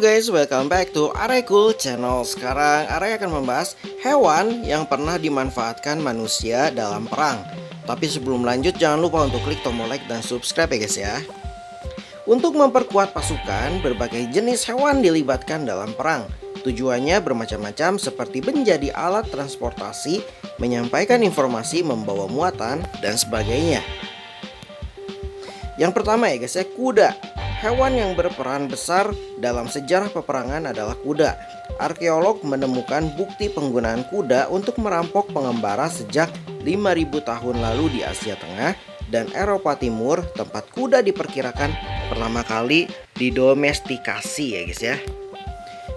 guys, welcome back to Areku Channel. Sekarang Are akan membahas hewan yang pernah dimanfaatkan manusia dalam perang. Tapi sebelum lanjut, jangan lupa untuk klik tombol like dan subscribe ya guys ya. Untuk memperkuat pasukan, berbagai jenis hewan dilibatkan dalam perang. Tujuannya bermacam-macam seperti menjadi alat transportasi, menyampaikan informasi, membawa muatan, dan sebagainya. Yang pertama ya guys ya, kuda. Hewan yang berperan besar dalam sejarah peperangan adalah kuda. Arkeolog menemukan bukti penggunaan kuda untuk merampok pengembara sejak 5000 tahun lalu di Asia Tengah dan Eropa Timur, tempat kuda diperkirakan pertama kali didomestikasi ya guys ya.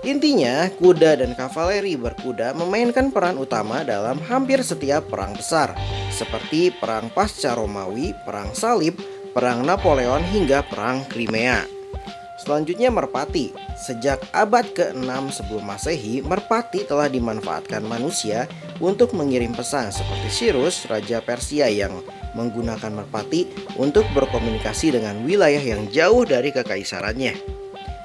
Intinya, kuda dan kavaleri berkuda memainkan peran utama dalam hampir setiap perang besar, seperti perang pasca Romawi, perang salib, perang Napoleon hingga perang Crimea. Selanjutnya merpati. Sejak abad ke-6 sebelum Masehi, merpati telah dimanfaatkan manusia untuk mengirim pesan seperti Cyrus, raja Persia yang menggunakan merpati untuk berkomunikasi dengan wilayah yang jauh dari kekaisarannya.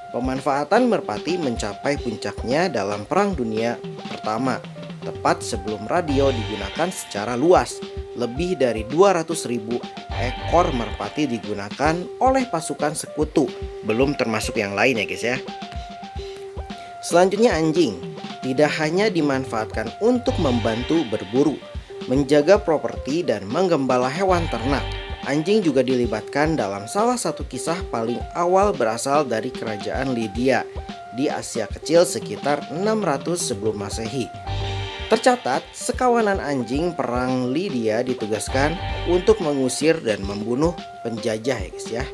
Pemanfaatan merpati mencapai puncaknya dalam Perang Dunia Pertama, tepat sebelum radio digunakan secara luas. Lebih dari 200.000 ekor merpati digunakan oleh pasukan sekutu, belum termasuk yang lain ya guys ya. Selanjutnya anjing. Tidak hanya dimanfaatkan untuk membantu berburu, menjaga properti dan menggembala hewan ternak, anjing juga dilibatkan dalam salah satu kisah paling awal berasal dari kerajaan Lydia di Asia Kecil sekitar 600 sebelum Masehi. Tercatat, sekawanan anjing perang Lydia ditugaskan untuk mengusir dan membunuh penjajah ya guys ya.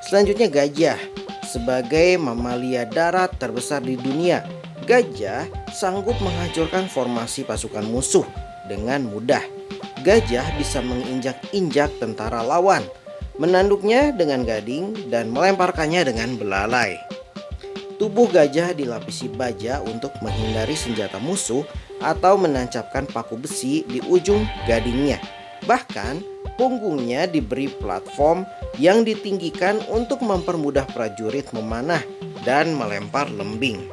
Selanjutnya gajah. Sebagai mamalia darat terbesar di dunia, gajah sanggup menghancurkan formasi pasukan musuh dengan mudah. Gajah bisa menginjak-injak tentara lawan, menanduknya dengan gading dan melemparkannya dengan belalai. Tubuh gajah dilapisi baja untuk menghindari senjata musuh atau menancapkan paku besi di ujung gadingnya. Bahkan, punggungnya diberi platform yang ditinggikan untuk mempermudah prajurit memanah dan melempar lembing.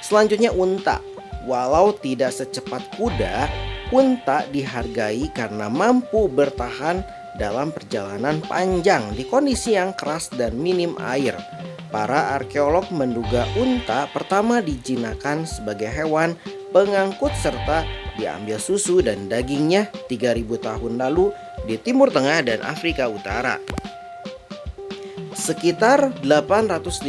Selanjutnya unta. Walau tidak secepat kuda, unta dihargai karena mampu bertahan dalam perjalanan panjang di kondisi yang keras dan minim air. Para arkeolog menduga unta pertama dijinakan sebagai hewan pengangkut serta diambil susu dan dagingnya 3000 tahun lalu di Timur Tengah dan Afrika Utara. Sekitar 853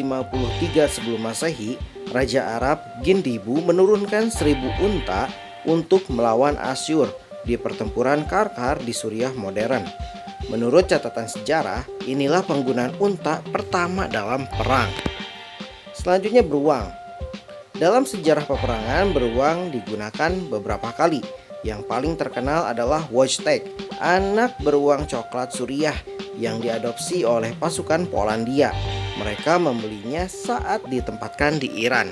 sebelum Masehi, Raja Arab Gindibu menurunkan 1000 unta untuk melawan Asyur di pertempuran Karkar di Suriah modern. Menurut catatan sejarah, inilah penggunaan unta pertama dalam perang. Selanjutnya beruang. Dalam sejarah peperangan, beruang digunakan beberapa kali. Yang paling terkenal adalah Wojtek, anak beruang coklat Suriah yang diadopsi oleh pasukan Polandia. Mereka membelinya saat ditempatkan di Iran.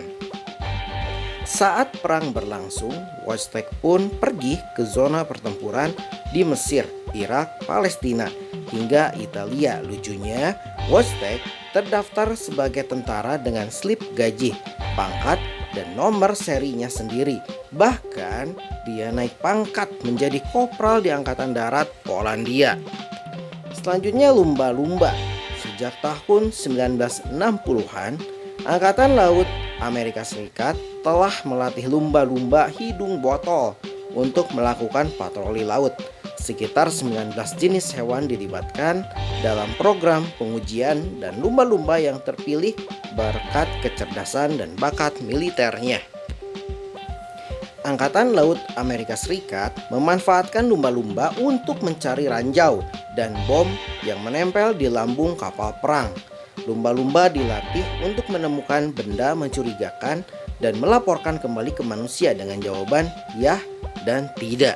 Saat perang berlangsung, Wojtek pun pergi ke zona pertempuran di Mesir, Irak, Palestina, hingga Italia. Lucunya, Wojtek terdaftar sebagai tentara dengan slip gaji, pangkat, dan nomor serinya sendiri. Bahkan, dia naik pangkat menjadi kopral di Angkatan Darat Polandia. Selanjutnya lumba-lumba. Sejak tahun 1960-an, Angkatan Laut Amerika Serikat telah melatih lumba-lumba hidung botol untuk melakukan patroli laut. Sekitar 19 jenis hewan dilibatkan dalam program pengujian dan lumba-lumba yang terpilih berkat kecerdasan dan bakat militernya. Angkatan Laut Amerika Serikat memanfaatkan lumba-lumba untuk mencari ranjau dan bom yang menempel di lambung kapal perang. Lumba-lumba dilatih untuk menemukan benda mencurigakan dan melaporkan kembali ke manusia dengan jawaban ya dan tidak.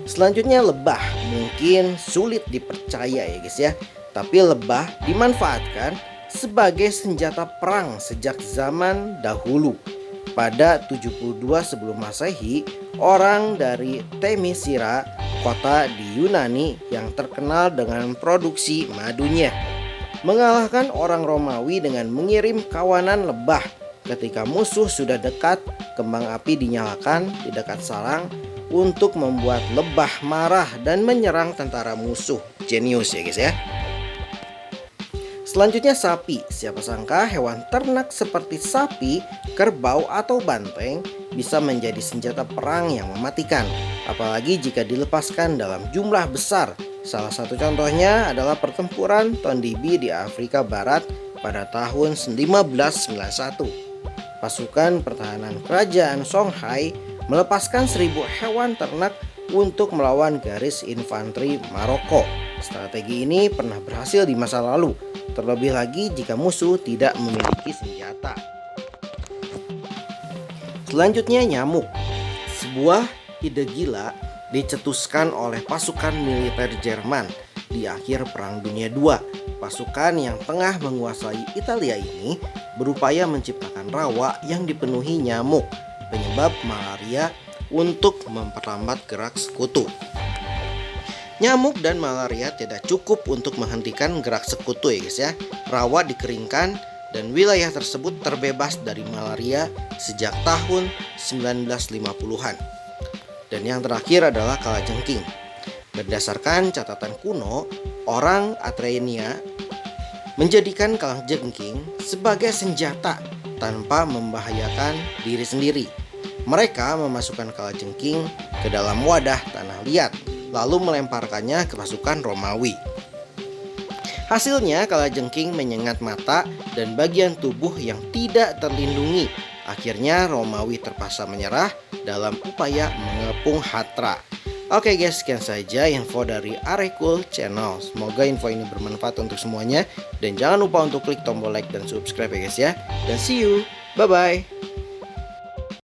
Selanjutnya lebah. Mungkin sulit dipercaya ya guys ya, tapi lebah dimanfaatkan sebagai senjata perang sejak zaman dahulu. Pada 72 sebelum Masehi, orang dari Temisira, kota di Yunani yang terkenal dengan produksi madunya, mengalahkan orang Romawi dengan mengirim kawanan lebah. Ketika musuh sudah dekat, kembang api dinyalakan di dekat sarang untuk membuat lebah marah dan menyerang tentara musuh. Jenius ya guys ya. Selanjutnya sapi. Siapa sangka hewan ternak seperti sapi, kerbau atau banteng bisa menjadi senjata perang yang mematikan, apalagi jika dilepaskan dalam jumlah besar. Salah satu contohnya adalah pertempuran Tondibi di Afrika Barat pada tahun 1591. Pasukan pertahanan kerajaan Songhai melepaskan 1.000 hewan ternak untuk melawan garis infanteri Maroko. Strategi ini pernah berhasil di masa lalu, terlebih lagi jika musuh tidak memiliki senjata. Selanjutnya nyamuk. Sebuah ide gila dicetuskan oleh pasukan militer Jerman di akhir Perang Dunia II. Pasukan yang tengah menguasai Italia ini berupaya menciptakan rawa yang dipenuhi nyamuk, penyebab malaria, untuk memperlambat gerak sekutu. Nyamuk dan malaria tidak cukup untuk menghentikan gerak sekutu ya guys ya. Rawa dikeringkan dan wilayah tersebut terbebas dari malaria sejak tahun 1950-an. Dan yang terakhir adalah kalajengking. Berdasarkan catatan kuno, orang Atrenia menjadikan kalajengking sebagai senjata tanpa membahayakan diri sendiri. Mereka memasukkan kalajengking ke dalam wadah tanah liat, lalu melemparkannya ke pasukan Romawi. Hasilnya kalajengking menyengat mata dan bagian tubuh yang tidak terlindungi. Akhirnya Romawi terpaksa menyerah dalam upaya mengepung Hatra. Oke guys, sekian saja info dari Arekul Channel. Semoga info ini bermanfaat untuk semuanya. Dan jangan lupa untuk klik tombol like dan subscribe ya guys ya. Dan see you, bye bye.